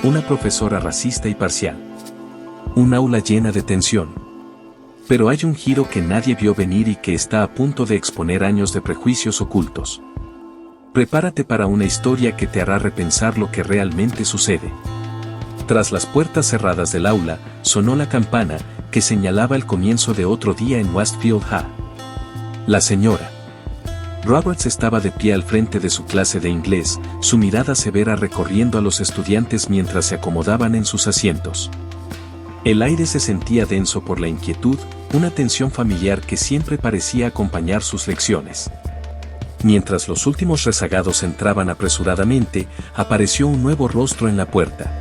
Una profesora racista y parcial. Un aula llena de tensión. Pero hay un giro que nadie vio venir y que está a punto de exponer años de prejuicios ocultos. Prepárate para una historia que te hará repensar lo que realmente sucede. Tras las puertas cerradas del aula, sonó la campana, que señalaba el comienzo de otro día en Westfield High. La señora Roberts estaba de pie al frente de su clase de inglés, su mirada severa recorriendo a los estudiantes mientras se acomodaban en sus asientos. El aire se sentía denso por la inquietud, una tensión familiar que siempre parecía acompañar sus lecciones. Mientras los últimos rezagados entraban apresuradamente, apareció un nuevo rostro en la puerta.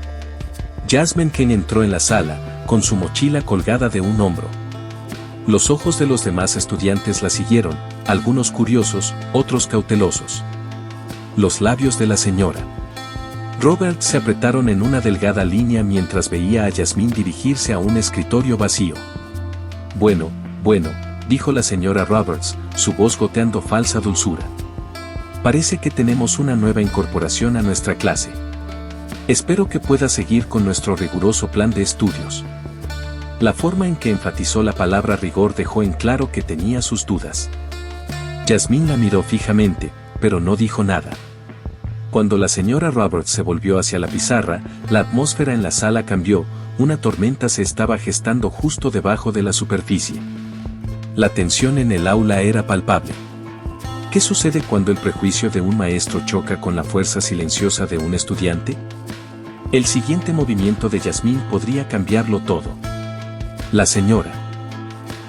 Jasmine Kane entró en la sala, con su mochila colgada de un hombro. Los ojos de los demás estudiantes la siguieron, algunos curiosos, otros cautelosos. Los labios de la señora Roberts se apretaron en una delgada línea mientras veía a Jasmine dirigirse a un escritorio vacío. Bueno, dijo la señora Roberts, su voz goteando falsa dulzura. Parece que tenemos una nueva incorporación a nuestra clase. Espero que pueda seguir con nuestro riguroso plan de estudios. La forma en que enfatizó la palabra rigor dejó en claro que tenía sus dudas. Jasmine la miró fijamente, pero no dijo nada. Cuando la señora Roberts se volvió hacia la pizarra, la atmósfera en la sala cambió, una tormenta se estaba gestando justo debajo de la superficie. La tensión en el aula era palpable. ¿Qué sucede cuando el prejuicio de un maestro choca con la fuerza silenciosa de un estudiante? El siguiente movimiento de Jasmine podría cambiarlo todo. La señora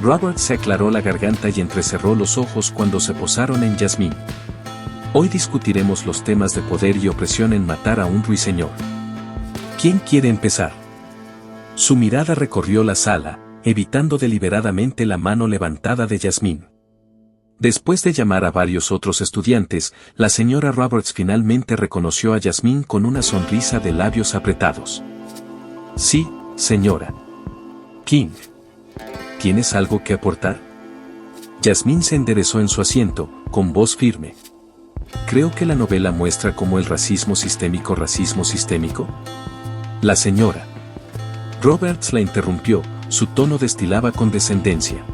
Roberts se aclaró la garganta y entrecerró los ojos cuando se posaron en Jasmine. Hoy discutiremos los temas de poder y opresión en Matar a un ruiseñor. ¿Quién quiere empezar? Su mirada recorrió la sala, evitando deliberadamente la mano levantada de Jasmine. Después de llamar a varios otros estudiantes, la señora Roberts finalmente reconoció a Jasmine con una sonrisa de labios apretados. Sí, señora King. ¿Tienes algo que aportar? Jasmine se enderezó en su asiento, con voz firme. Creo que la novela muestra cómo el racismo sistémico. La señora Roberts la interrumpió, su tono destilaba condescendencia.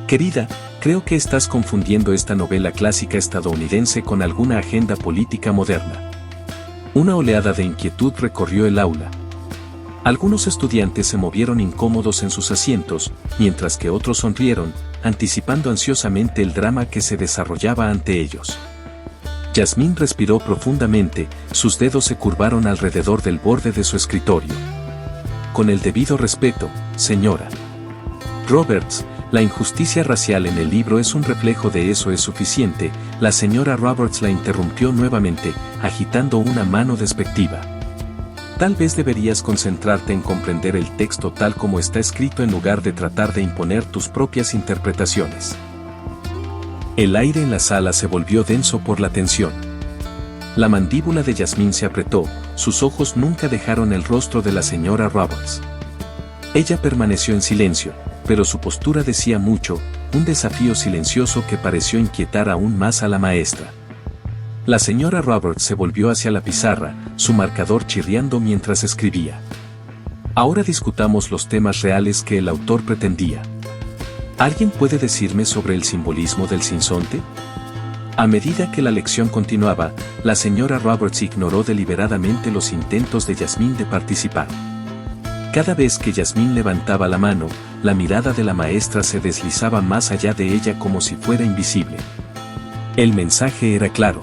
Querida, creo que estás confundiendo esta novela clásica estadounidense con alguna agenda política moderna. Una oleada de inquietud recorrió el aula. Algunos estudiantes se movieron incómodos en sus asientos, mientras que otros sonrieron, anticipando ansiosamente el drama que se desarrollaba ante ellos. Jasmine respiró profundamente, sus dedos se curvaron alrededor del borde de su escritorio. Con el debido respeto, señora Roberts, la injusticia racial en el libro es un reflejo de eso es suficiente. La señora Roberts la interrumpió nuevamente, agitando una mano despectiva. Tal vez deberías concentrarte en comprender el texto tal como está escrito en lugar de tratar de imponer tus propias interpretaciones. El aire en la sala se volvió denso por la tensión. La mandíbula de Jasmine se apretó, sus ojos nunca dejaron el rostro de la señora Roberts. Ella permaneció en silencio, pero su postura decía mucho, un desafío silencioso que pareció inquietar aún más a la maestra. La señora Roberts se volvió hacia la pizarra, su marcador chirriando mientras escribía. Ahora discutamos los temas reales que el autor pretendía. ¿Alguien puede decirme sobre el simbolismo del sinsonte? A medida que la lección continuaba, la señora Roberts ignoró deliberadamente los intentos de Jasmine de participar. Cada vez que Jasmine levantaba la mano, la mirada de la maestra se deslizaba más allá de ella como si fuera invisible. El mensaje era claro.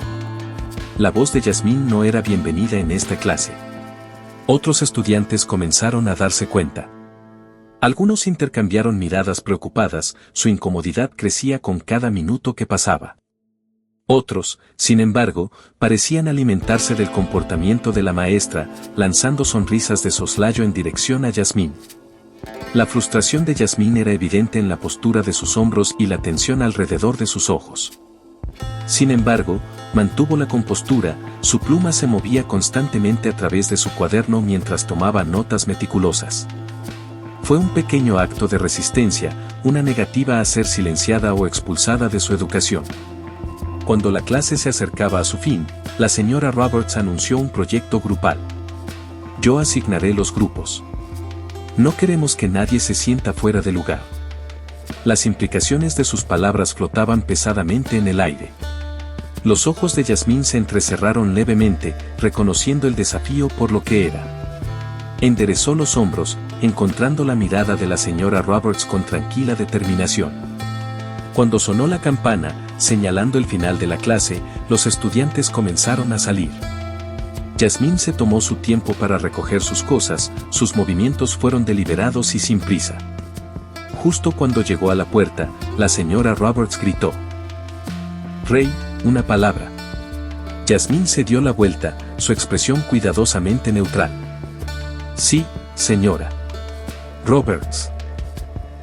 La voz de Jasmine no era bienvenida en esta clase. Otros estudiantes comenzaron a darse cuenta. Algunos intercambiaron miradas preocupadas, su incomodidad crecía con cada minuto que pasaba. Otros, sin embargo, parecían alimentarse del comportamiento de la maestra, lanzando sonrisas de soslayo en dirección a Jasmine. La frustración de Jasmine era evidente en la postura de sus hombros y la tensión alrededor de sus ojos. Sin embargo, mantuvo la compostura, su pluma se movía constantemente a través de su cuaderno mientras tomaba notas meticulosas. Fue un pequeño acto de resistencia, una negativa a ser silenciada o expulsada de su educación. Cuando la clase se acercaba a su fin, la señora Roberts anunció un proyecto grupal. Yo asignaré los grupos. No queremos que nadie se sienta fuera de lugar. Las implicaciones de sus palabras flotaban pesadamente en el aire. Los ojos de Yasmín se entrecerraron levemente, reconociendo el desafío por lo que era. Enderezó los hombros, encontrando la mirada de la señora Roberts con tranquila determinación. Cuando sonó la campana, señalando el final de la clase, los estudiantes comenzaron a salir. Yasmín se tomó su tiempo para recoger sus cosas, sus movimientos fueron deliberados y sin prisa. Justo cuando llegó a la puerta, la señora Roberts gritó: «Rey, una palabra». Yasmín se dio la vuelta, su expresión cuidadosamente neutral. «Sí, señora Roberts».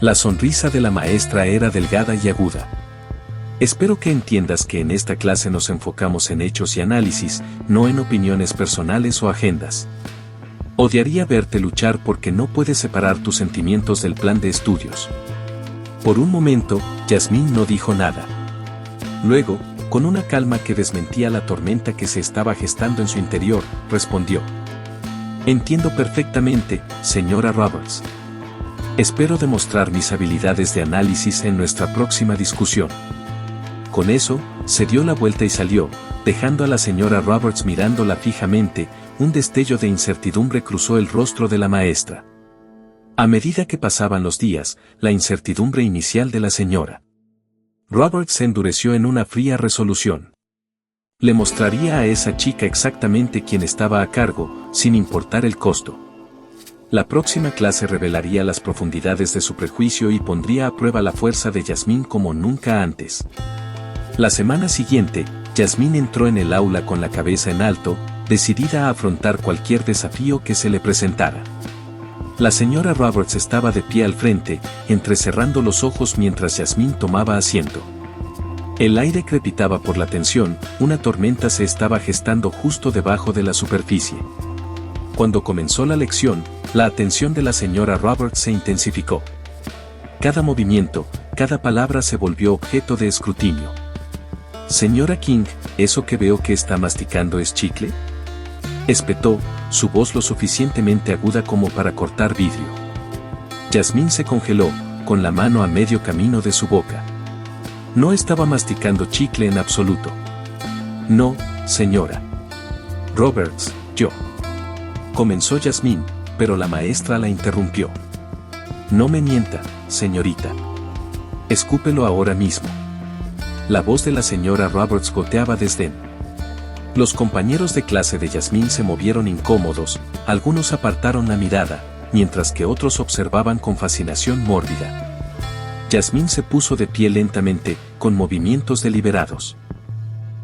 La sonrisa de la maestra era delgada y aguda. «Espero que entiendas que en esta clase nos enfocamos en hechos y análisis, no en opiniones personales o agendas. Odiaría verte luchar porque no puedes separar tus sentimientos del plan de estudios». Por un momento, Yasmín no dijo nada. Luego, con una calma que desmentía la tormenta que se estaba gestando en su interior, respondió: «Entiendo perfectamente, señora Roberts. Espero demostrar mis habilidades de análisis en nuestra próxima discusión». Con eso, se dio la vuelta y salió, dejando a la señora Roberts mirándola fijamente. Un destello de incertidumbre cruzó el rostro de la maestra. A medida que pasaban los días, la incertidumbre inicial de la señora Roberts se endureció en una fría resolución. Le mostraría a esa chica exactamente quién estaba a cargo, sin importar el costo. La próxima clase revelaría las profundidades de su prejuicio y pondría a prueba la fuerza de Yasmín como nunca antes. La semana siguiente, Yasmín entró en el aula con la cabeza en alto, decidida a afrontar cualquier desafío que se le presentara. La señora Roberts estaba de pie al frente, entrecerrando los ojos mientras Yasmín tomaba asiento. El aire crepitaba por la tensión, una tormenta se estaba gestando justo debajo de la superficie. Cuando comenzó la lección, la atención de la señora Roberts se intensificó. Cada movimiento, cada palabra se volvió objeto de escrutinio. «Señora King, ¿eso que veo que está masticando es chicle?», espetó, su voz lo suficientemente aguda como para cortar vidrio. Yasmín se congeló, con la mano a medio camino de su boca. No estaba masticando chicle en absoluto. «No, señora Roberts, yo». Comenzó Yasmín, pero la maestra la interrumpió. «No me mienta, señorita. Escúpelo ahora mismo». La voz de la señora Roberts goteaba desdén. Los compañeros de clase de Yasmín se movieron incómodos, algunos apartaron la mirada, mientras que otros observaban con fascinación mórbida. Yasmín se puso de pie lentamente, con movimientos deliberados.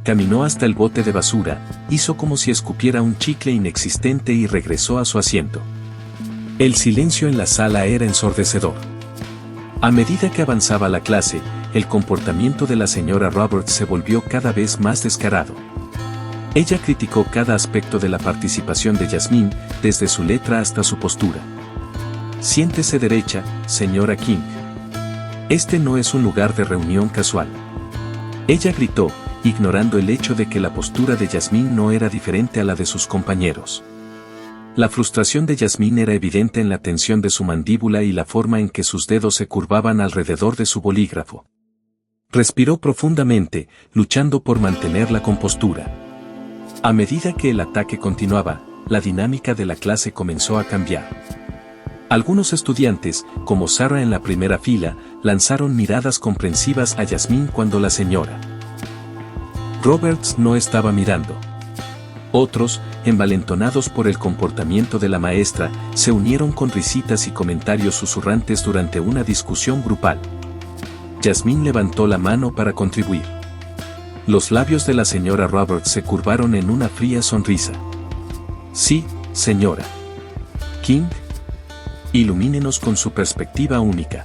Caminó hasta el bote de basura, hizo como si escupiera un chicle inexistente y regresó a su asiento. El silencio en la sala era ensordecedor. A medida que avanzaba la clase, el comportamiento de la señora Roberts se volvió cada vez más descarado. Ella criticó cada aspecto de la participación de Yasmín, desde su letra hasta su postura. «Siéntese derecha, señora King. Este no es un lugar de reunión casual». Ella gritó, ignorando el hecho de que la postura de Yasmín no era diferente a la de sus compañeros. La frustración de Yasmín era evidente en la tensión de su mandíbula y la forma en que sus dedos se curvaban alrededor de su bolígrafo. Respiró profundamente, luchando por mantener la compostura. A medida que el ataque continuaba, la dinámica de la clase comenzó a cambiar. Algunos estudiantes, como Sarah en la primera fila, lanzaron miradas comprensivas a Yasmín cuando la señora Roberts no estaba mirando. Otros, envalentonados por el comportamiento de la maestra, se unieron con risitas y comentarios susurrantes durante una discusión grupal. Yasmín levantó la mano para contribuir. Los labios de la señora Roberts se curvaron en una fría sonrisa. «Sí, señora King. Ilumínenos con su perspectiva única».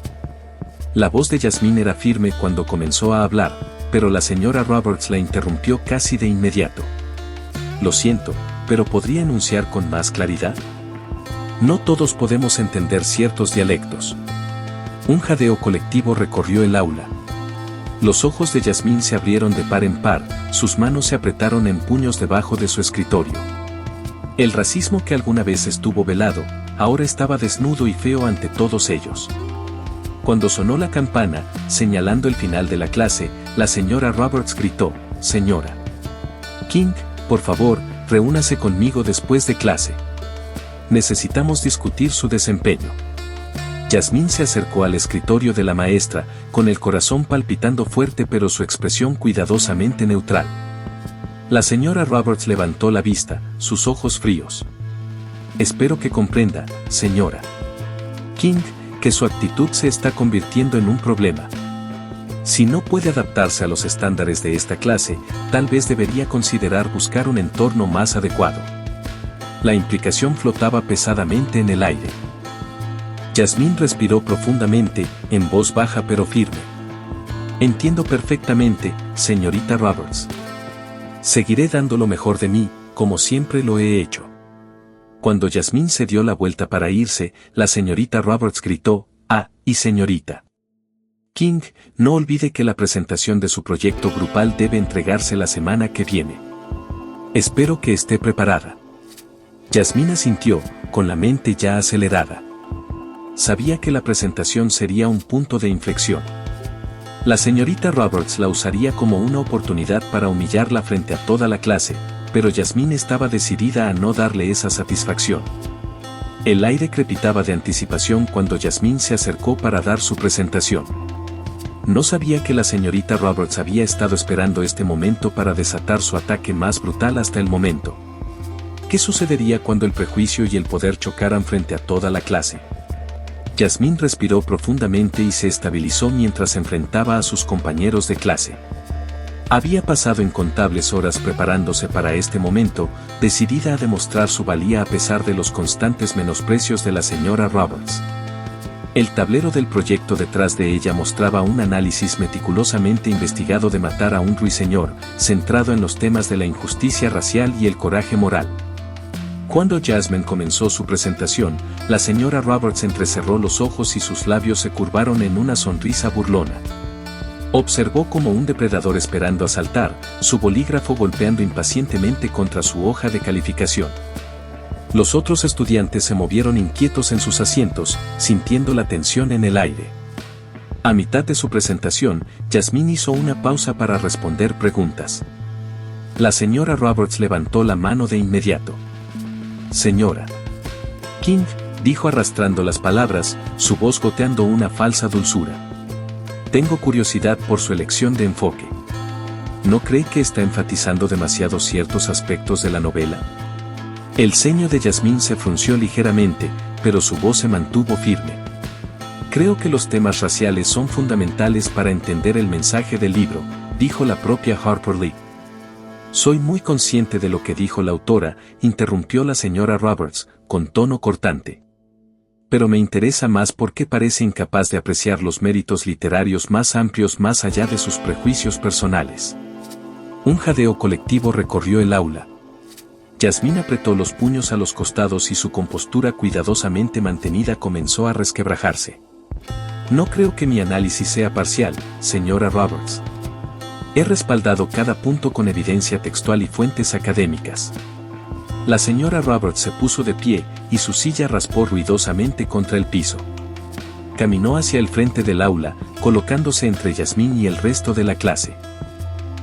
La voz de Yasmín era firme cuando comenzó a hablar, pero la señora Roberts la interrumpió casi de inmediato. «Lo siento, pero ¿podría enunciar con más claridad? No todos podemos entender ciertos dialectos». Un jadeo colectivo recorrió el aula. Los ojos de Yasmín se abrieron de par en par, sus manos se apretaron en puños debajo de su escritorio. El racismo que alguna vez estuvo velado, ahora estaba desnudo y feo ante todos ellos. Cuando sonó la campana, señalando el final de la clase, la señora Roberts gritó: «Señora King, por favor, reúnase conmigo después de clase. Necesitamos discutir su desempeño». Jasmine se acercó al escritorio de la maestra, con el corazón palpitando fuerte pero su expresión cuidadosamente neutral. La señora Roberts levantó la vista, sus ojos fríos. «Espero que comprenda, señora King, que su actitud se está convirtiendo en un problema. Si no puede adaptarse a los estándares de esta clase, tal vez debería considerar buscar un entorno más adecuado». La implicación flotaba pesadamente en el aire. Jasmine respiró profundamente, en voz baja pero firme. «Entiendo perfectamente, señorita Roberts. Seguiré dando lo mejor de mí, como siempre lo he hecho». Cuando Jasmine se dio la vuelta para irse, la señorita Roberts gritó: «Ah, y señorita King, no olvide que la presentación de su proyecto grupal debe entregarse la semana que viene. Espero que esté preparada». Jasmine asintió, con la mente ya acelerada. Sabía que la presentación sería un punto de inflexión. La señorita Roberts la usaría como una oportunidad para humillarla frente a toda la clase, pero Jasmine estaba decidida a no darle esa satisfacción. El aire crepitaba de anticipación cuando Jasmine se acercó para dar su presentación. No sabía que la señorita Roberts había estado esperando este momento para desatar su ataque más brutal hasta el momento. ¿Qué sucedería cuando el prejuicio y el poder chocaran frente a toda la clase? Jasmine respiró profundamente y se estabilizó mientras enfrentaba a sus compañeros de clase. Había pasado incontables horas preparándose para este momento, decidida a demostrar su valía a pesar de los constantes menosprecios de la señora Roberts. El tablero del proyecto detrás de ella mostraba un análisis meticulosamente investigado de matar a un ruiseñor, centrado en los temas de la injusticia racial y el coraje moral. Cuando Jasmine comenzó su presentación, la señora Roberts entrecerró los ojos y sus labios se curvaron en una sonrisa burlona. Observó como un depredador esperando asaltar, su bolígrafo golpeando impacientemente contra su hoja de calificación. Los otros estudiantes se movieron inquietos en sus asientos, sintiendo la tensión en el aire. A mitad de su presentación, Jasmine hizo una pausa para responder preguntas. La señora Roberts levantó la mano de inmediato. «Señora King», dijo arrastrando las palabras, su voz goteando una falsa dulzura. «Tengo curiosidad por su elección de enfoque. ¿No cree que está enfatizando demasiado ciertos aspectos de la novela?». El ceño de Jasmine se frunció ligeramente, pero su voz se mantuvo firme. «Creo que los temas raciales son fundamentales para entender el mensaje del libro», dijo la propia Harper Lee. «Soy muy consciente de lo que dijo la autora», interrumpió la señora Roberts, con tono cortante. «Pero me interesa más porque parece incapaz de apreciar los méritos literarios más amplios más allá de sus prejuicios personales». Un jadeo colectivo recorrió el aula. Jasmine apretó los puños a los costados y su compostura cuidadosamente mantenida comenzó a resquebrajarse. «No creo que mi análisis sea parcial, señora Roberts. He respaldado cada punto con evidencia textual y fuentes académicas». La señora Roberts se puso de pie, y su silla raspó ruidosamente contra el piso. Caminó hacia el frente del aula, colocándose entre Jasmine y el resto de la clase.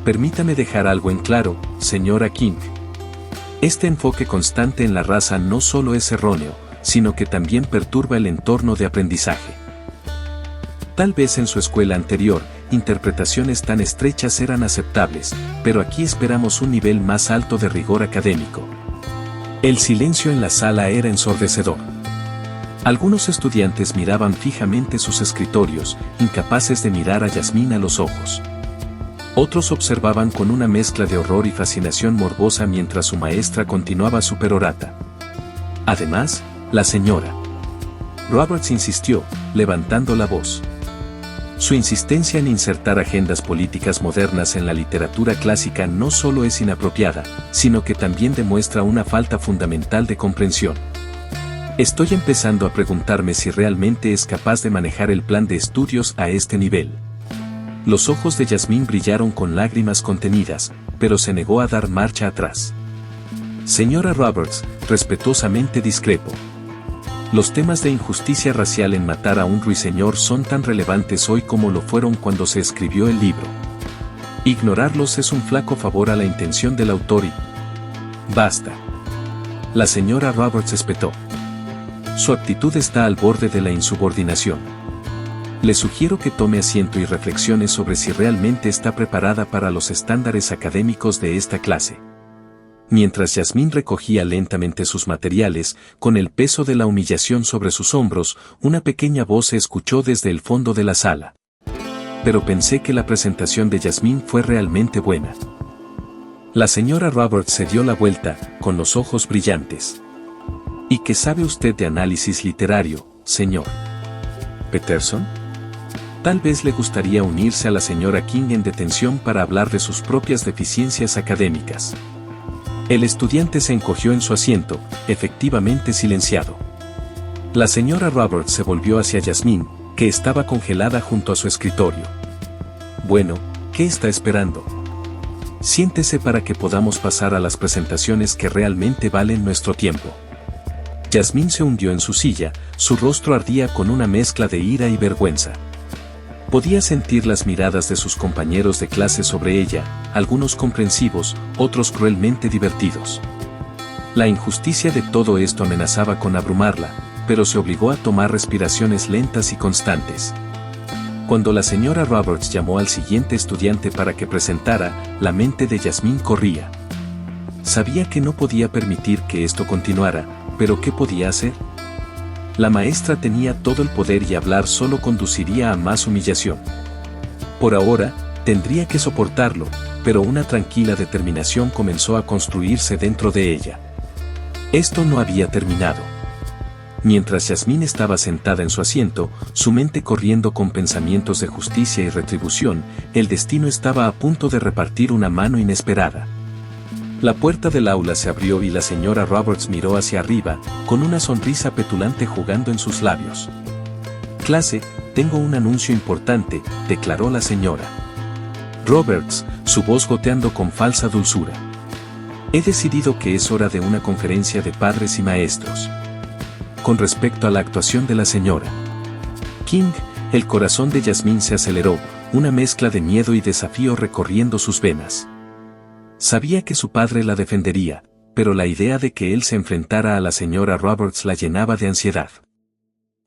«Permítame dejar algo en claro, señora King. Este enfoque constante en la raza no solo es erróneo, sino que también perturba el entorno de aprendizaje. Tal vez en su escuela anterior, interpretaciones tan estrechas eran aceptables, pero aquí esperamos un nivel más alto de rigor académico». El silencio en la sala era ensordecedor. Algunos estudiantes miraban fijamente sus escritorios, incapaces de mirar a Jasmine a los ojos. Otros observaban con una mezcla de horror y fascinación morbosa mientras su maestra continuaba su perorata. Además, la señora Roberts insistió, levantando la voz. Su insistencia en insertar agendas políticas modernas en la literatura clásica no solo es inapropiada, sino que también demuestra una falta fundamental de comprensión. Estoy empezando a preguntarme si realmente es capaz de manejar el plan de estudios a este nivel. Los ojos de Jasmine brillaron con lágrimas contenidas, pero se negó a dar marcha atrás. Señora Roberts, respetuosamente discrepo. Los temas de injusticia racial en Matar a un ruiseñor son tan relevantes hoy como lo fueron cuando se escribió el libro. Ignorarlos es un flaco favor a la intención del autor y... Basta. La señora Roberts espetó. Su actitud está al borde de la insubordinación. Le sugiero que tome asiento y reflexione sobre si realmente está preparada para los estándares académicos de esta clase. Mientras Yasmín recogía lentamente sus materiales, con el peso de la humillación sobre sus hombros, una pequeña voz se escuchó desde el fondo de la sala. Pero pensé que la presentación de Yasmín fue realmente buena. La señora Roberts se dio la vuelta, con los ojos brillantes. ¿Y qué sabe usted de análisis literario, señor Peterson? Tal vez le gustaría unirse a la señora King en detención para hablar de sus propias deficiencias académicas. El estudiante se encogió en su asiento, efectivamente silenciado. La señora Roberts se volvió hacia Yasmín, que estaba congelada junto a su escritorio. Bueno, ¿qué está esperando? Siéntese para que podamos pasar a las presentaciones que realmente valen nuestro tiempo. Yasmín se hundió en su silla, su rostro ardía con una mezcla de ira y vergüenza. Podía sentir las miradas de sus compañeros de clase sobre ella, algunos comprensivos, otros cruelmente divertidos. La injusticia de todo esto amenazaba con abrumarla, pero se obligó a tomar respiraciones lentas y constantes. Cuando la señora Roberts llamó al siguiente estudiante para que presentara, la mente de Yasmín corría. Sabía que no podía permitir que esto continuara, pero ¿qué podía hacer? La maestra tenía todo el poder y hablar solo conduciría a más humillación. Por ahora, tendría que soportarlo, pero una tranquila determinación comenzó a construirse dentro de ella. Esto no había terminado. Mientras Yasmín estaba sentada en su asiento, su mente corriendo con pensamientos de justicia y retribución, el destino estaba a punto de repartir una mano inesperada. La puerta del aula se abrió y la señora Roberts miró hacia arriba, con una sonrisa petulante jugando en sus labios. «Clase, tengo un anuncio importante», declaró la señora Roberts, su voz goteando con falsa dulzura. «He decidido que es hora de una conferencia de padres y maestros. Con respecto a la actuación de la señora King, el corazón de Yasmín se aceleró, una mezcla de miedo y desafío recorriendo sus venas. Sabía que su padre la defendería, pero la idea de que él se enfrentara a la señora Roberts la llenaba de ansiedad.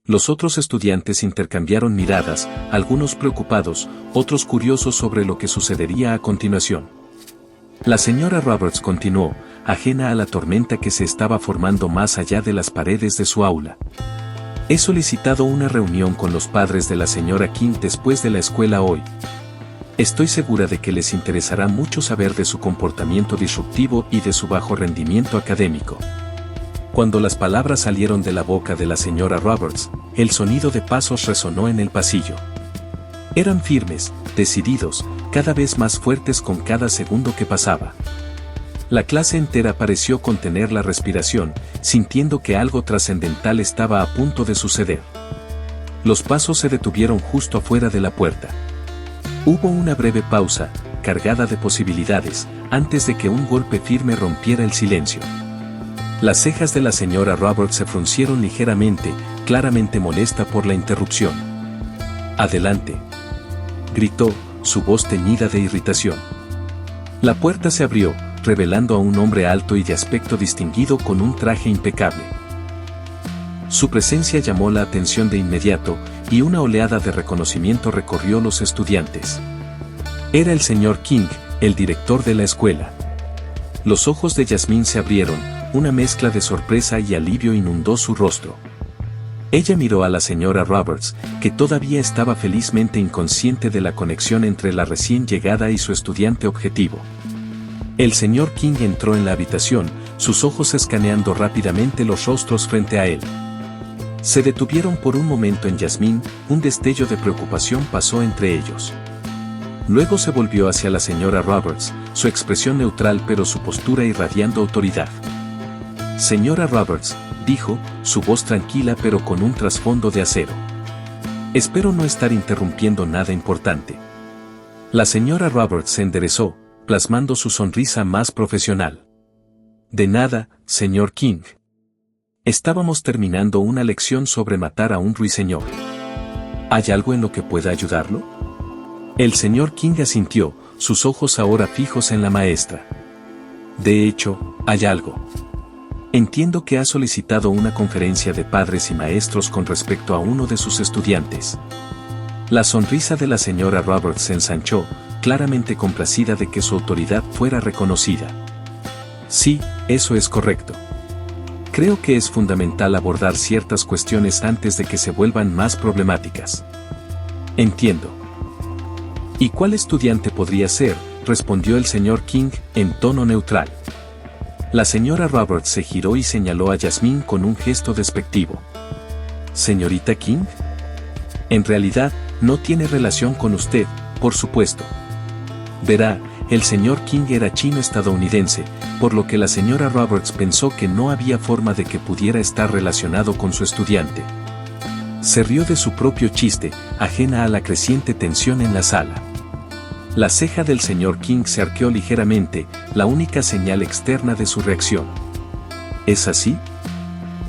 Los otros estudiantes intercambiaron miradas, algunos preocupados, otros curiosos sobre lo que sucedería a continuación. La señora Roberts continuó, ajena a la tormenta que se estaba formando más allá de las paredes de su aula. «He solicitado una reunión con los padres de la señora King después de la escuela hoy. Estoy segura de que les interesará mucho saber de su comportamiento disruptivo y de su bajo rendimiento académico». Cuando las palabras salieron de la boca de la señora Roberts, el sonido de pasos resonó en el pasillo. Eran firmes, decididos, cada vez más fuertes con cada segundo que pasaba. La clase entera pareció contener la respiración, sintiendo que algo trascendental estaba a punto de suceder. Los pasos se detuvieron justo afuera de la puerta. Hubo una breve pausa, cargada de posibilidades, antes de que un golpe firme rompiera el silencio. Las cejas de la señora Roberts se fruncieron ligeramente, claramente molesta por la interrupción. «Adelante», gritó, su voz teñida de irritación. La puerta se abrió, revelando a un hombre alto y de aspecto distinguido con un traje impecable. Su presencia llamó la atención de inmediato, y una oleada de reconocimiento recorrió los estudiantes. Era el señor King, el director de la escuela. Los ojos de Yasmín se abrieron, una mezcla de sorpresa y alivio inundó su rostro. Ella miró a la señora Roberts, que todavía estaba felizmente inconsciente de la conexión entre la recién llegada y su estudiante objetivo. El señor King entró en la habitación, sus ojos escaneando rápidamente los rostros frente a él. Se detuvieron por un momento en Yasmín, un destello de preocupación pasó entre ellos. Luego se volvió hacia la señora Roberts, su expresión neutral pero su postura irradiando autoridad. «Señora Roberts», dijo, su voz tranquila pero con un trasfondo de acero. «Espero no estar interrumpiendo nada importante». La señora Roberts se enderezó, plasmando su sonrisa más profesional. De nada, señor King. Estábamos terminando una lección sobre matar a un ruiseñor. ¿Hay algo en lo que pueda ayudarlo? El señor King asintió, sus ojos ahora fijos en la maestra. De hecho, hay algo. Entiendo que ha solicitado una conferencia de padres y maestros con respecto a uno de sus estudiantes. La sonrisa de la señora Roberts se ensanchó, claramente complacida de que su autoridad fuera reconocida. Sí, eso es correcto. Creo que es fundamental abordar ciertas cuestiones antes de que se vuelvan más problemáticas. Entiendo. ¿Y cuál estudiante podría ser?, respondió el señor King, en tono neutral. La señora Roberts se giró y señaló a Jasmine con un gesto despectivo. ¿Señorita King? En realidad, no tiene relación con usted, por supuesto. Verá, el señor King era chino-estadounidense, por lo que la señora Roberts pensó que no había forma de que pudiera estar relacionado con su estudiante. Se rió de su propio chiste, ajena a la creciente tensión en la sala. La ceja del señor King se arqueó ligeramente, la única señal externa de su reacción. ¿Es así?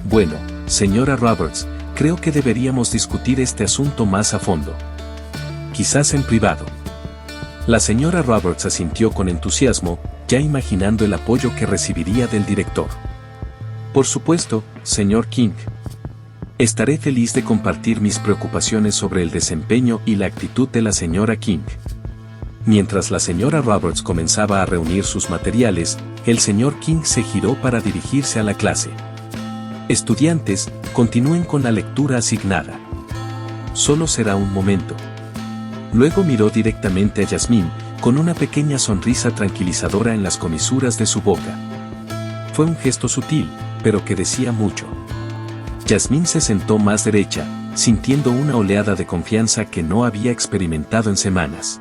Bueno, señora Roberts, creo que deberíamos discutir este asunto más a fondo. Quizás en privado. La señora Roberts asintió con entusiasmo, ya imaginando el apoyo que recibiría del director. Por supuesto, señor King. Estaré feliz de compartir mis preocupaciones sobre el desempeño y la actitud de la señora King. Mientras la señora Roberts comenzaba a reunir sus materiales, el señor King se giró para dirigirse a la clase. Estudiantes, continúen con la lectura asignada. Solo será un momento. Luego miró directamente a Jasmine, con una pequeña sonrisa tranquilizadora en las comisuras de su boca. Fue un gesto sutil, pero que decía mucho. Jasmine se sentó más derecha, sintiendo una oleada de confianza que no había experimentado en semanas.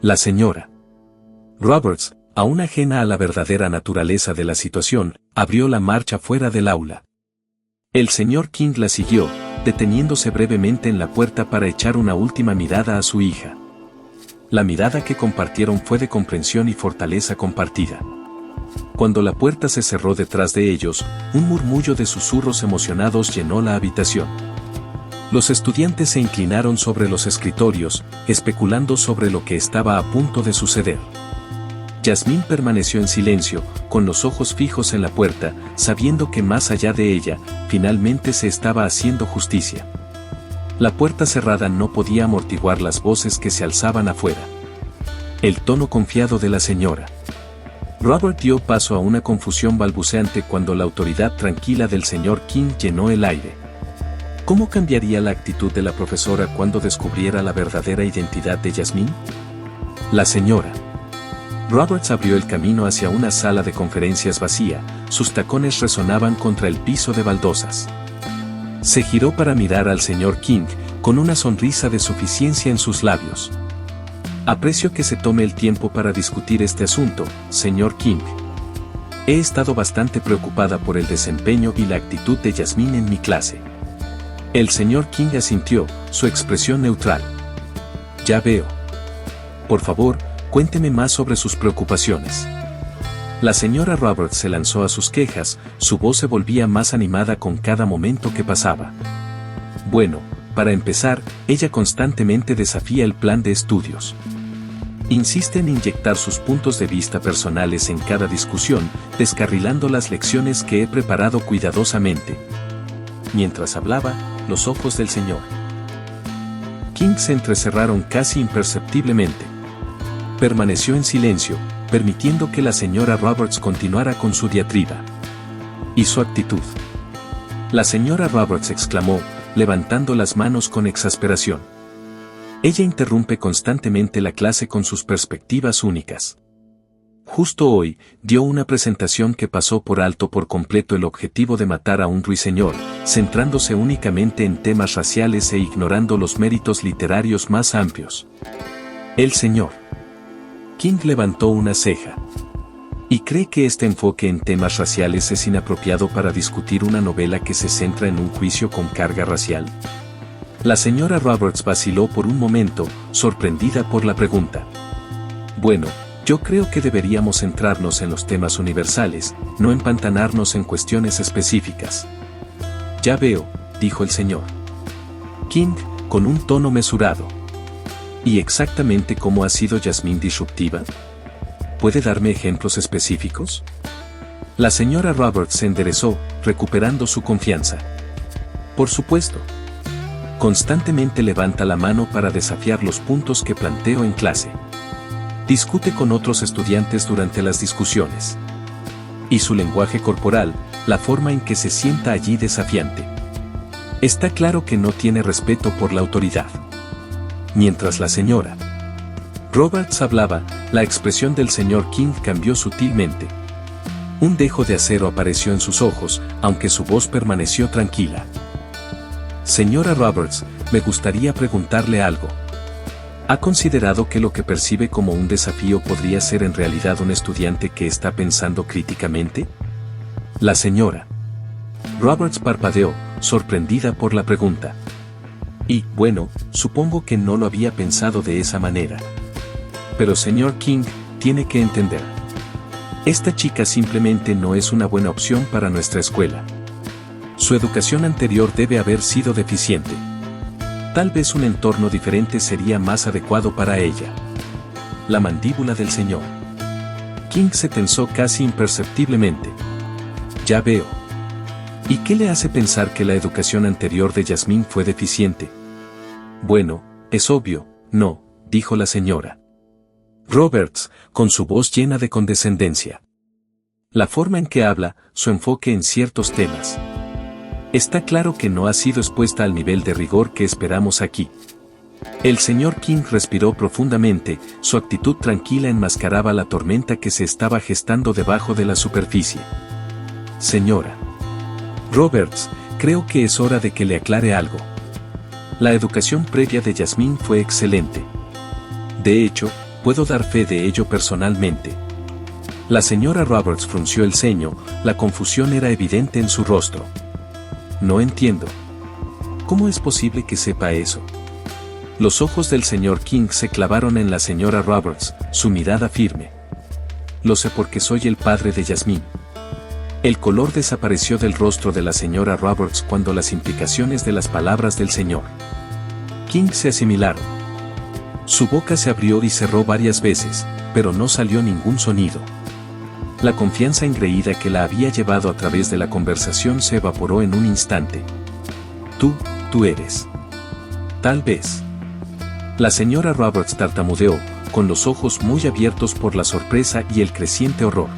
La señora Roberts, aún ajena a la verdadera naturaleza de la situación, abrió la marcha fuera del aula. El señor King la siguió, deteniéndose brevemente en la puerta para echar una última mirada a su hija. La mirada que compartieron fue de comprensión y fortaleza compartida. Cuando la puerta se cerró detrás de ellos, un murmullo de susurros emocionados llenó la habitación. Los estudiantes se inclinaron sobre los escritorios, especulando sobre lo que estaba a punto de suceder. Jasmine permaneció en silencio, con los ojos fijos en la puerta, sabiendo que más allá de ella, finalmente se estaba haciendo justicia. La puerta cerrada no podía amortiguar las voces que se alzaban afuera. El tono confiado de la señora Robert dio paso a una confusión balbuceante cuando la autoridad tranquila del señor King llenó el aire. ¿Cómo cambiaría la actitud de la profesora cuando descubriera la verdadera identidad de Jasmine? La señora Roberts abrió el camino hacia una sala de conferencias vacía, sus tacones resonaban contra el piso de baldosas. Se giró para mirar al señor King, con una sonrisa de suficiencia en sus labios. Aprecio que se tome el tiempo para discutir este asunto, señor King. He estado bastante preocupada por el desempeño y la actitud de Jasmine en mi clase. El señor King asintió, su expresión neutral. Ya veo. Por favor, cuénteme más sobre sus preocupaciones. La señora Roberts se lanzó a sus quejas, su voz se volvía más animada con cada momento que pasaba. Bueno, para empezar, ella constantemente desafía el plan de estudios. Insiste en inyectar sus puntos de vista personales en cada discusión, descarrilando las lecciones que he preparado cuidadosamente. Mientras hablaba, los ojos del señor King se entrecerraron casi imperceptiblemente. Permaneció en silencio, permitiendo que la señora Roberts continuara con su diatriba. ¿Y su actitud? La señora Roberts exclamó, levantando las manos con exasperación. Ella interrumpe constantemente la clase con sus perspectivas únicas. Justo hoy, dio una presentación que pasó por alto por completo el objetivo de matar a un ruiseñor, centrándose únicamente en temas raciales e ignorando los méritos literarios más amplios. El señor King levantó una ceja. ¿Y cree que este enfoque en temas raciales es inapropiado para discutir una novela que se centra en un juicio con carga racial? La señora Roberts vaciló por un momento, sorprendida por la pregunta. Bueno, Yo creo que deberíamos centrarnos en los temas universales, no empantanarnos en cuestiones específicas. Ya veo, dijo el señor King, con un tono mesurado. ¿Y exactamente cómo ha sido Jasmine disruptiva? ¿Puede darme ejemplos específicos? La señora Roberts se enderezó, recuperando su confianza. Por supuesto. Constantemente levanta la mano para desafiar los puntos que planteo en clase. Discute con otros estudiantes durante las discusiones. Y su lenguaje corporal, la forma en que se sienta allí desafiante. Está claro que no tiene respeto por la autoridad. Mientras la señora Roberts hablaba, la expresión del señor King cambió sutilmente. Un dejo de acero apareció en sus ojos, aunque su voz permaneció tranquila. Señora Roberts, me gustaría preguntarle algo. ¿Ha considerado que lo que percibe como un desafío podría ser en realidad un estudiante que está pensando críticamente? La señora Roberts parpadeó, sorprendida por la pregunta. Y, bueno, supongo que no lo había pensado de esa manera. Pero señor King, tiene que entender. Esta chica simplemente no es una buena opción para nuestra escuela. Su educación anterior debe haber sido deficiente. Tal vez un entorno diferente sería más adecuado para ella. La mandíbula del señor King se tensó casi imperceptiblemente. Ya veo. ¿Y qué le hace pensar que la educación anterior de Jasmine fue deficiente? Bueno, es obvio, no, dijo la señora Roberts, con su voz llena de condescendencia. La forma en que habla, su enfoque en ciertos temas. Está claro que no ha sido expuesta al nivel de rigor que esperamos aquí. El señor King respiró profundamente, su actitud tranquila enmascaraba la tormenta que se estaba gestando debajo de la superficie. Señora Roberts, creo que es hora de que le aclare algo. La educación previa de Jasmine fue excelente. De hecho, puedo dar fe de ello personalmente. La señora Roberts frunció el ceño, la confusión era evidente en su rostro. No entiendo. ¿Cómo es posible que sepa eso? Los ojos del señor King se clavaron en la señora Roberts, su mirada firme. Lo sé porque soy el padre de Jasmine. El color desapareció del rostro de la señora Roberts cuando las implicaciones de las palabras del señor King se asimilaron. Su boca se abrió y cerró varias veces, pero no salió ningún sonido. La confianza engreída que la había llevado a través de la conversación se evaporó en un instante. Tú eres. Tal vez. La señora Roberts tartamudeó, con los ojos muy abiertos por la sorpresa y el creciente horror.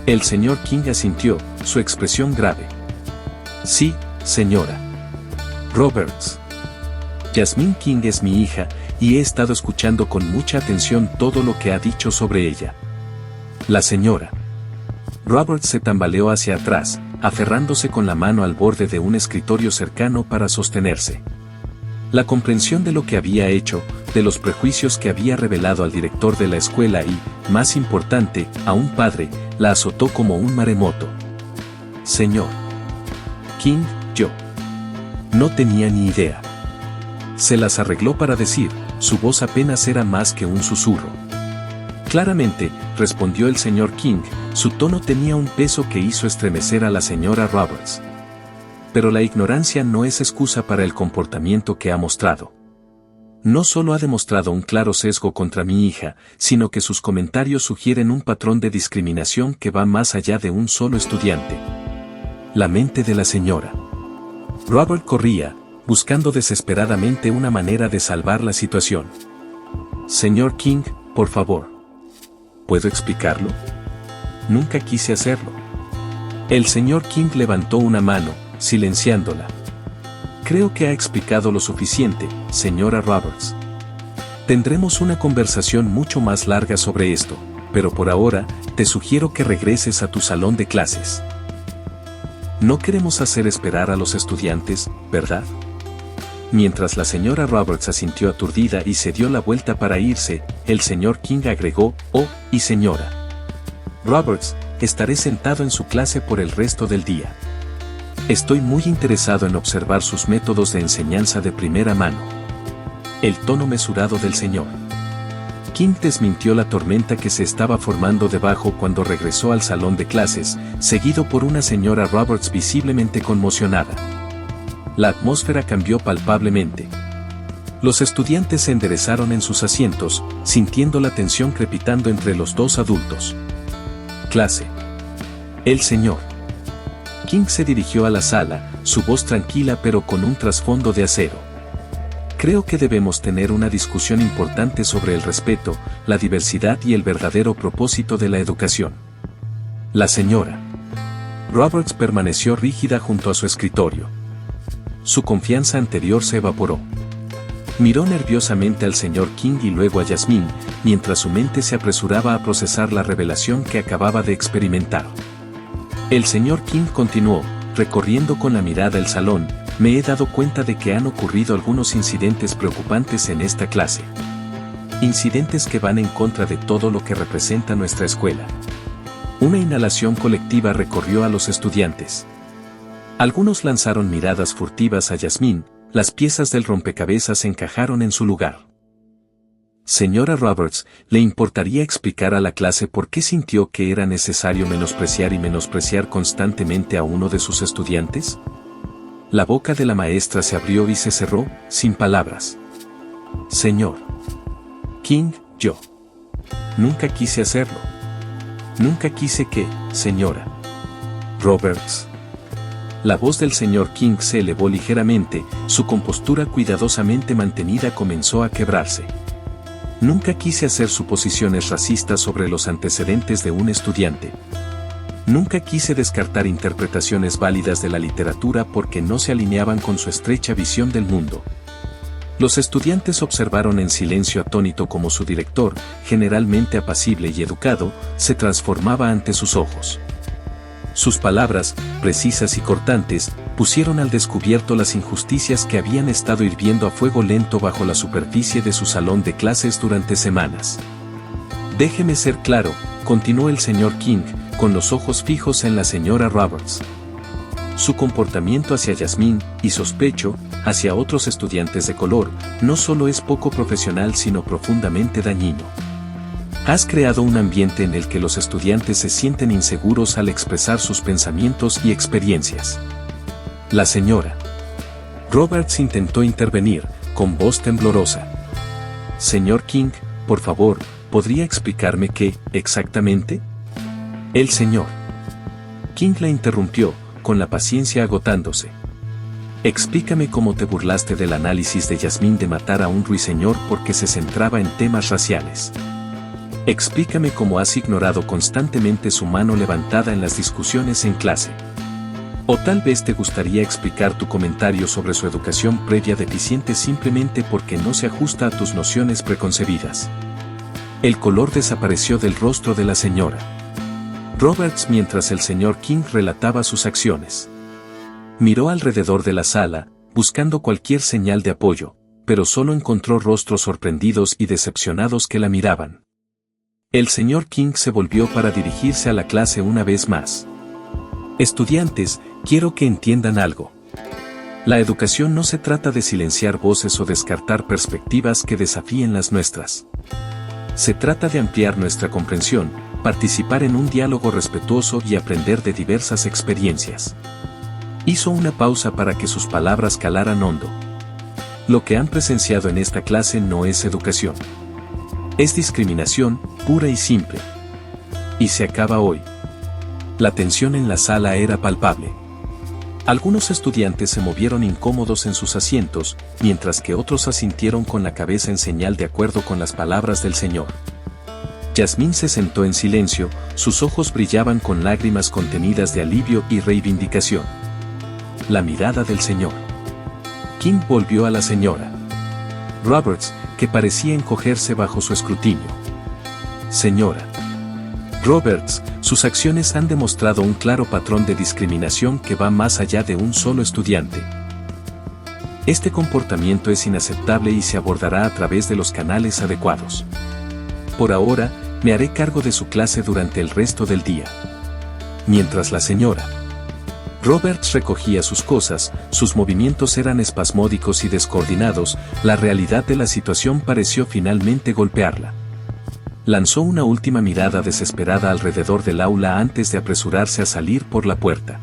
El señor King asintió, su expresión grave. Sí, señora Roberts. Jasmine King es mi hija, y he estado escuchando con mucha atención todo lo que ha dicho sobre ella. La señora Roberts se tambaleó hacia atrás, aferrándose con la mano al borde de un escritorio cercano para sostenerse. La comprensión de lo que había hecho, de los prejuicios que había revelado al director de la escuela y, más importante, a un padre, la azotó como un maremoto. Señor King, yo no tenía ni idea. Se las arregló para decir, su voz apenas era más que un susurro. Claramente, respondió el señor King, su tono tenía un peso que hizo estremecer a la señora Roberts. Pero la ignorancia no es excusa para el comportamiento que ha mostrado. No solo ha demostrado un claro sesgo contra mi hija, sino que sus comentarios sugieren un patrón de discriminación que va más allá de un solo estudiante. La mente de la señora Robert corría, buscando desesperadamente una manera de salvar la situación. Señor King, por favor. ¿Puedo explicarlo? Nunca quise hacerlo. El señor King levantó una mano, silenciándola. Creo que ha explicado lo suficiente, señora Roberts. Tendremos una conversación mucho más larga sobre esto, pero por ahora, te sugiero que regreses a tu salón de clases. No queremos hacer esperar a los estudiantes, ¿verdad? Mientras la señora Roberts asintió aturdida y se dio la vuelta para irse, el señor King agregó, oh, y señora Roberts, estaré sentado en su clase por el resto del día. Estoy muy interesado en observar sus métodos de enseñanza de primera mano. El tono mesurado del señor King desmintió la tormenta que se estaba formando debajo cuando regresó al salón de clases, seguido por una señora Roberts visiblemente conmocionada. La atmósfera cambió palpablemente. Los estudiantes se enderezaron en sus asientos, sintiendo la tensión crepitando entre los dos adultos. Clase. El señor King se dirigió a la sala, su voz tranquila pero con un trasfondo de acero. Creo que debemos tener una discusión importante sobre el respeto, la diversidad y el verdadero propósito de la educación. La señora Roberts permaneció rígida junto a su escritorio. Su confianza anterior se evaporó. Miró nerviosamente al señor King y luego a Jasmine, mientras su mente se apresuraba a procesar la revelación que acababa de experimentar. El señor King continuó, recorriendo con la mirada el salón. Me he dado cuenta de que han ocurrido algunos incidentes preocupantes en esta clase. Incidentes que van en contra de todo lo que representa nuestra escuela. Una inhalación colectiva recorrió a los estudiantes. Algunos lanzaron miradas furtivas a Jasmine, las piezas del rompecabezas encajaron en su lugar. Señora Roberts, ¿le importaría explicar a la clase por qué sintió que era necesario menospreciar constantemente a uno de sus estudiantes? La boca de la maestra se abrió y se cerró, sin palabras. Señor King, yo nunca quise hacerlo. Nunca quise que, señora Roberts. La voz del señor King se elevó ligeramente, su compostura cuidadosamente mantenida comenzó a quebrarse. Nunca quise hacer suposiciones racistas sobre los antecedentes de un estudiante. Nunca quise descartar interpretaciones válidas de la literatura porque no se alineaban con su estrecha visión del mundo. Los estudiantes observaron en silencio atónito cómo su director, generalmente apacible y educado, se transformaba ante sus ojos. Sus palabras, precisas y cortantes, pusieron al descubierto las injusticias que habían estado hirviendo a fuego lento bajo la superficie de su salón de clases durante semanas. Déjeme ser claro, continuó el señor King, con los ojos fijos en la señora Roberts. Su comportamiento hacia Jasmine, y sospecho, hacia otros estudiantes de color, no solo es poco profesional sino profundamente dañino. Has creado un ambiente en el que los estudiantes se sienten inseguros al expresar sus pensamientos y experiencias. La señora Roberts intentó intervenir, con voz temblorosa. Señor King, por favor, ¿podría explicarme qué, exactamente? El señor King la interrumpió, con la paciencia agotándose. Explícame cómo te burlaste del análisis de Jasmine de matar a un ruiseñor porque se centraba en temas raciales. Explícame cómo has ignorado constantemente su mano levantada en las discusiones en clase. O tal vez te gustaría explicar tu comentario sobre su educación previa deficiente simplemente porque no se ajusta a tus nociones preconcebidas. El color desapareció del rostro de la señora Roberts mientras el señor King relataba sus acciones. Miró alrededor de la sala, buscando cualquier señal de apoyo, pero solo encontró rostros sorprendidos y decepcionados que la miraban. El señor King se volvió para dirigirse a la clase una vez más. Estudiantes, quiero que entiendan algo. La educación no se trata de silenciar voces o descartar perspectivas que desafíen las nuestras. Se trata de ampliar nuestra comprensión, participar en un diálogo respetuoso y aprender de diversas experiencias. Hizo una pausa para que sus palabras calaran hondo. Lo que han presenciado en esta clase no es educación. Es discriminación, pura y simple. Y se acaba hoy. La tensión en la sala era palpable. Algunos estudiantes se movieron incómodos en sus asientos, mientras que otros asintieron con la cabeza en señal de acuerdo con las palabras del señor. Jasmine se sentó en silencio, sus ojos brillaban con lágrimas contenidas de alivio y reivindicación. La mirada del señor King volvió a la señora Roberts, que parecía encogerse bajo su escrutinio. Señora Roberts, sus acciones han demostrado un claro patrón de discriminación que va más allá de un solo estudiante. Este comportamiento es inaceptable y se abordará a través de los canales adecuados. Por ahora, me haré cargo de su clase durante el resto del día. Mientras la señora Roberts recogía sus cosas, sus movimientos eran espasmódicos y descoordinados, la realidad de la situación pareció finalmente golpearla. Lanzó una última mirada desesperada alrededor del aula antes de apresurarse a salir por la puerta.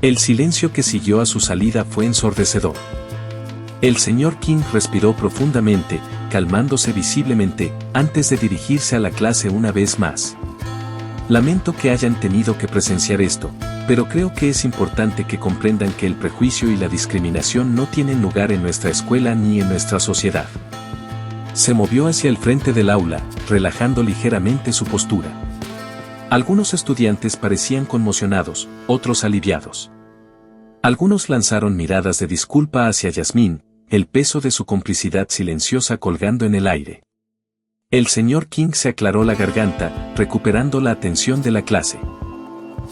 El silencio que siguió a su salida fue ensordecedor. El señor King respiró profundamente, calmándose visiblemente, antes de dirigirse a la clase una vez más. Lamento que hayan tenido que presenciar esto, pero creo que es importante que comprendan que el prejuicio y la discriminación no tienen lugar en nuestra escuela ni en nuestra sociedad. Se movió hacia el frente del aula, relajando ligeramente su postura. Algunos estudiantes parecían conmocionados, otros aliviados. Algunos lanzaron miradas de disculpa hacia Yasmín, el peso de su complicidad silenciosa colgando en el aire. El señor King se aclaró la garganta, recuperando la atención de la clase.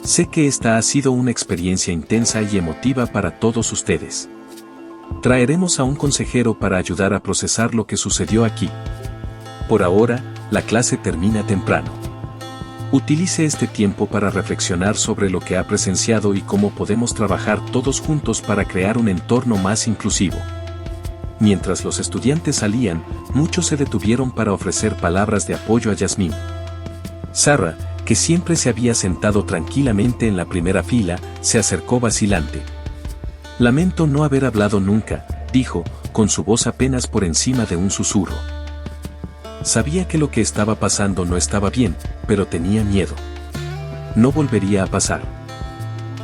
Sé que esta ha sido una experiencia intensa y emotiva para todos ustedes. Traeremos a un consejero para ayudar a procesar lo que sucedió aquí. Por ahora, la clase termina temprano. Utilice este tiempo para reflexionar sobre lo que ha presenciado y cómo podemos trabajar todos juntos para crear un entorno más inclusivo. Mientras los estudiantes salían, muchos se detuvieron para ofrecer palabras de apoyo a Yasmín. Sarah, que siempre se había sentado tranquilamente en la primera fila, se acercó vacilante. Lamento no haber hablado nunca, dijo, con su voz apenas por encima de un susurro. Sabía que lo que estaba pasando no estaba bien, pero tenía miedo. No volvería a pasar.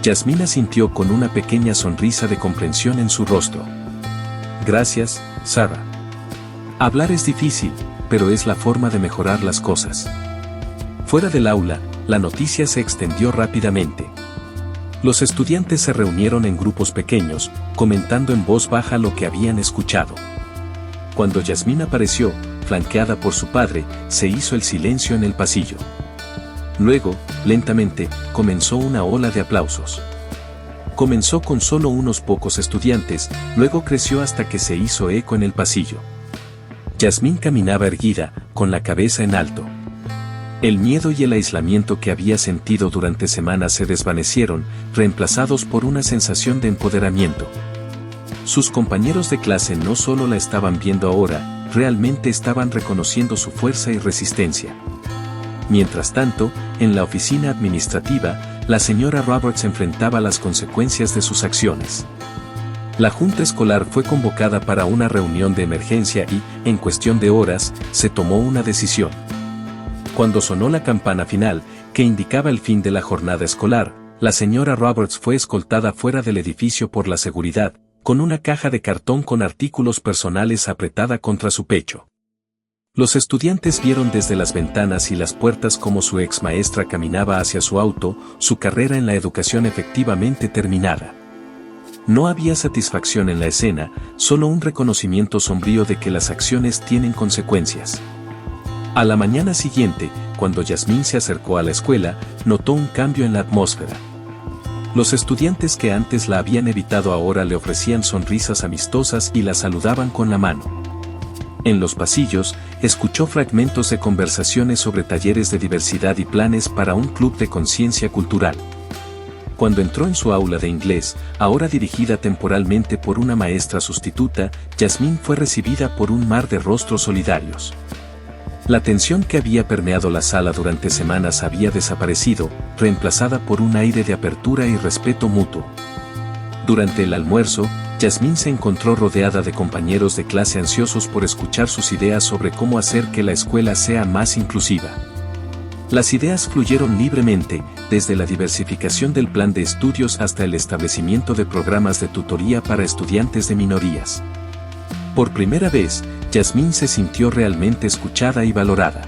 Yasmín asintió con una pequeña sonrisa de comprensión en su rostro. Gracias, Sarah. Hablar es difícil, pero es la forma de mejorar las cosas. Fuera del aula, la noticia se extendió rápidamente. Los estudiantes se reunieron en grupos pequeños, comentando en voz baja lo que habían escuchado. Cuando Yasmín apareció, flanqueada por su padre, se hizo el silencio en el pasillo. Luego, lentamente, comenzó una ola de aplausos. Comenzó con solo unos pocos estudiantes, luego creció hasta que se hizo eco en el pasillo. Yasmín caminaba erguida, con la cabeza en alto. El miedo y el aislamiento que había sentido durante semanas se desvanecieron, reemplazados por una sensación de empoderamiento. Sus compañeros de clase no solo la estaban viendo ahora, realmente estaban reconociendo su fuerza y resistencia. Mientras tanto, en la oficina administrativa, la señora Roberts enfrentaba las consecuencias de sus acciones. La junta escolar fue convocada para una reunión de emergencia y, en cuestión de horas, se tomó una decisión. Cuando sonó la campana final, que indicaba el fin de la jornada escolar, la señora Roberts fue escoltada fuera del edificio por la seguridad, con una caja de cartón con artículos personales apretada contra su pecho. Los estudiantes vieron desde las ventanas y las puertas cómo su ex maestra caminaba hacia su auto, su carrera en la educación efectivamente terminada. No había satisfacción en la escena, solo un reconocimiento sombrío de que las acciones tienen consecuencias. A la mañana siguiente, cuando Yasmín se acercó a la escuela, notó un cambio en la atmósfera. Los estudiantes que antes la habían evitado ahora le ofrecían sonrisas amistosas y la saludaban con la mano. En los pasillos, escuchó fragmentos de conversaciones sobre talleres de diversidad y planes para un club de conciencia cultural. Cuando entró en su aula de inglés, ahora dirigida temporalmente por una maestra sustituta, Yasmín fue recibida por un mar de rostros solidarios. La tensión que había permeado la sala durante semanas había desaparecido, reemplazada por un aire de apertura y respeto mutuo. Durante el almuerzo, Yasmín se encontró rodeada de compañeros de clase ansiosos por escuchar sus ideas sobre cómo hacer que la escuela sea más inclusiva. Las ideas fluyeron libremente, desde la diversificación del plan de estudios hasta el establecimiento de programas de tutoría para estudiantes de minorías. Por primera vez, Yasmín se sintió realmente escuchada y valorada.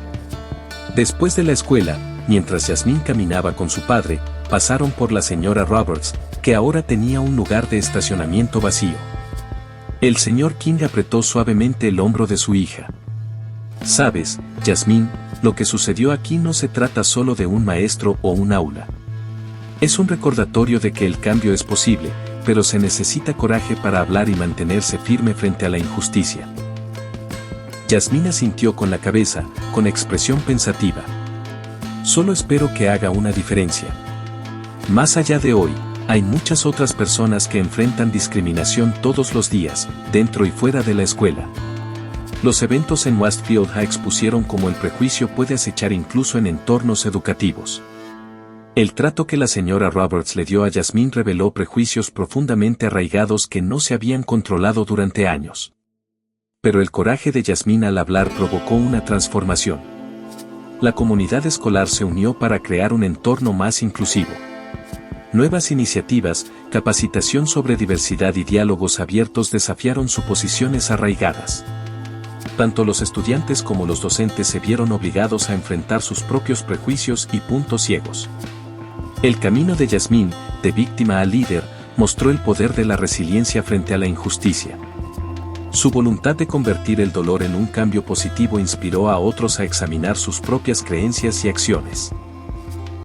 Después de la escuela, mientras Yasmín caminaba con su padre, pasaron por la señora Roberts, que ahora tenía un lugar de estacionamiento vacío. El señor King apretó suavemente el hombro de su hija. Sabes, Yasmín, lo que sucedió aquí no se trata solo de un maestro o un aula. Es un recordatorio de que el cambio es posible, pero se necesita coraje para hablar y mantenerse firme frente a la injusticia. Yasmín asintió con la cabeza, con expresión pensativa. Solo espero que haga una diferencia. Más allá de hoy, hay muchas otras personas que enfrentan discriminación todos los días, dentro y fuera de la escuela. Los eventos en Westfield High expusieron cómo el prejuicio puede acechar incluso en entornos educativos. El trato que la señora Roberts le dio a Jasmine reveló prejuicios profundamente arraigados que no se habían controlado durante años. Pero el coraje de Jasmine al hablar provocó una transformación. La comunidad escolar se unió para crear un entorno más inclusivo. Nuevas iniciativas, capacitación sobre diversidad y diálogos abiertos desafiaron suposiciones arraigadas. Tanto los estudiantes como los docentes se vieron obligados a enfrentar sus propios prejuicios y puntos ciegos. El camino de Jasmine, de víctima a líder, mostró el poder de la resiliencia frente a la injusticia. Su voluntad de convertir el dolor en un cambio positivo inspiró a otros a examinar sus propias creencias y acciones.